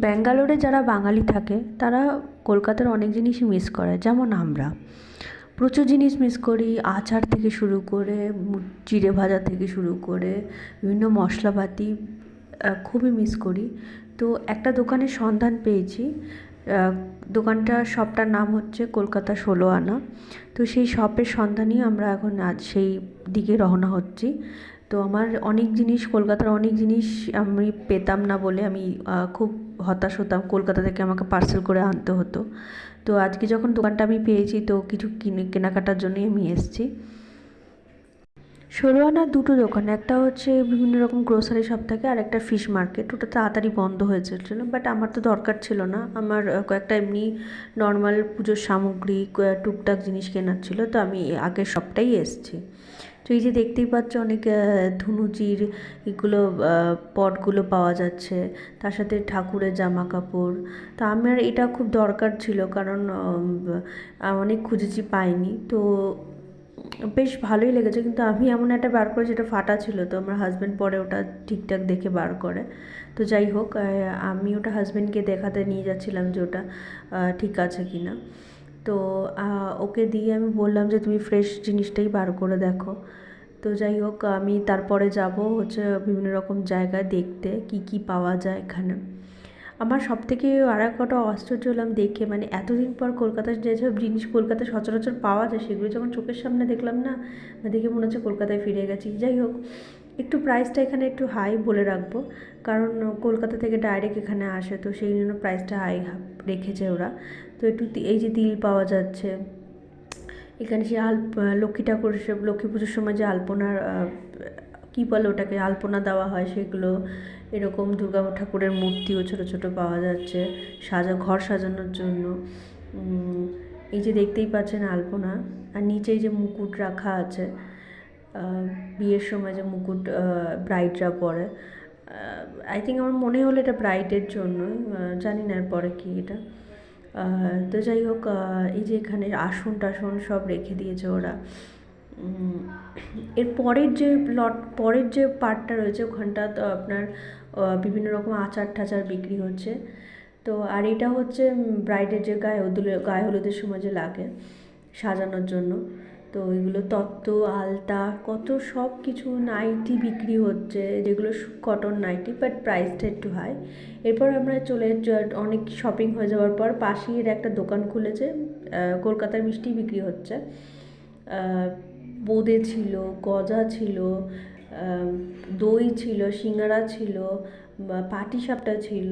ব্যাঙ্গালোরে যারা বাঙালি থাকে তারা কলকাতার অনেক জিনিসই মিস করে, যেমন আমরা প্রচুর জিনিস মিস করি। আচার থেকে শুরু করে চিড়ে ভাজা থেকে শুরু করে বিভিন্ন মশলাপাতি খুবই মিস করি। তো একটা দোকানের সন্ধান পেয়েছি, দোকানটার শপটার নাম হচ্ছে কলকাতা 16 আনা। তো সেই শপের সন্ধানই আমরা এখন আজ সেই দিকে রওনা হচ্ছি। তো আমার অনেক জিনিস, কলকাতার অনেক জিনিস আমি পেতাম না বলে আমি খুব হতাশ হতাম। কলকাতা থেকে আমাকে পার্সেল করে আনতে হতো। তো আজকে যখন দোকানটা আমি পেয়েছি, তো কিছু কেনাকাটার জন্যই আমি এসেছি। 16 আনার দুটো দোকান, একটা হচ্ছে বিভিন্ন রকম গ্রোসারি শপ থাকে, আর একটা ফিশ মার্কেট। ওটা তাড়াতাড়ি বন্ধ হয়ে যাচ্ছিলো, বাট আমার তো দরকার ছিল না। আমার কয়েকটা এমনি নর্মাল পুজোর সামগ্রী, টুকটাক জিনিস কেনার ছিল, তো আমি আগের সবটাই এসেছি। তো এই যে দেখতেই পাচ্ছ, অনেক ধুনুচির এগুলো পটগুলো পাওয়া যাচ্ছে, তার সাথে ঠাকুরের জামা কাপড়। তো আমার এটা খুব দরকার ছিল, কারণ অনেক খুঁজেছি পাইনি। তো বেশ ভালোই লেগেছে, কিন্তু আমি এমন একটা বার করে যেটা ফাটা ছিল, তো আমার হাজব্যান্ড পরে ওটা ঠিকঠাক দেখে বার করে। তো যাই হোক, আমি ওটা হাজব্যান্ডকে দেখাতে নিয়ে যাচ্ছিলাম যে ওটা ঠিক আছে কি না। তো ওকে দিয়ে আমি বললাম যে তুমি ফ্রেশ জিনিসটাই বার করে দেখো। তো যাই হোক, আমি তারপরে যাব হচ্ছে বিভিন্ন রকম জায়গায় দেখতে কি কি পাওয়া যায় এখানে। আমার সবথেকে আর একটা আশ্চর্য হলাম দেখে, মানে এতদিন পর কলকাতার যেসব জিনিস কলকাতায় সচরাচর পাওয়া যায়, সেগুলো যখন চোখের সামনে দেখলাম না, দেখে মনে হচ্ছে কলকাতায় ফিরে গেছি। যাই হোক, একটু প্রাইসটা এখানে একটু হাই বলে রাখবো, কারণ কলকাতা থেকে ডাইরেক্ট এখানে আসে, তো সেই জন্য প্রাইসটা হাই রেখেছে ওরা। তো একটু এই যে তিল পাওয়া যাচ্ছে এখানে, সে লক্ষ্মী ঠাকুর, সে লক্ষ্মী পুজোর সময় যে আলপনার কী বলে ওটাকে, আলপনা দেওয়া হয়, সেগুলো। এরকম দুর্গা ঠাকুরের মূর্তিও ছোটো ছোটো পাওয়া যাচ্ছে ঘর সাজানোর জন্য। এই যে দেখতেই পাচ্ছেন আলপনা, আর নিচে যে মুকুট রাখা আছে, বিয়ের সময় যে মুকুট ব্রাইডরা পরে। আই থিঙ্ক, আমার মনে হলো এটা ব্রাইডের জন্য, জানি না এরপরে কি এটা। তো যাই হোক, এই যে এখানে আসন টাসন সব রেখে দিয়েছে ওরা। এর পরের যে পার্টটা রয়েছে, ওখানটা তো আপনার বিভিন্ন রকম আচার টাচার বিক্রি হচ্ছে। তো আর এটা হচ্ছে ব্রাইডের যে গায়ে হলুদের সময় যে লাগে সাজানোর জন্য। তো এগুলো তত্ত্ব, আলতা, কত সব কিছু, নাইটি বিক্রি হচ্ছে, যেগুলো কটন নাইটি, বাট প্রাইসটা একটু হাই। এরপর আমরা অনেক শপিং হয়ে যাওয়ার পর পাশের একটা দোকান খুলেছে, কলকাতার মিষ্টি বিক্রি হচ্ছে। বোঁদে ছিল, গজা ছিল, দই ছিল, সিঙ্গারা ছিল, পাটিসাপটা ছিল।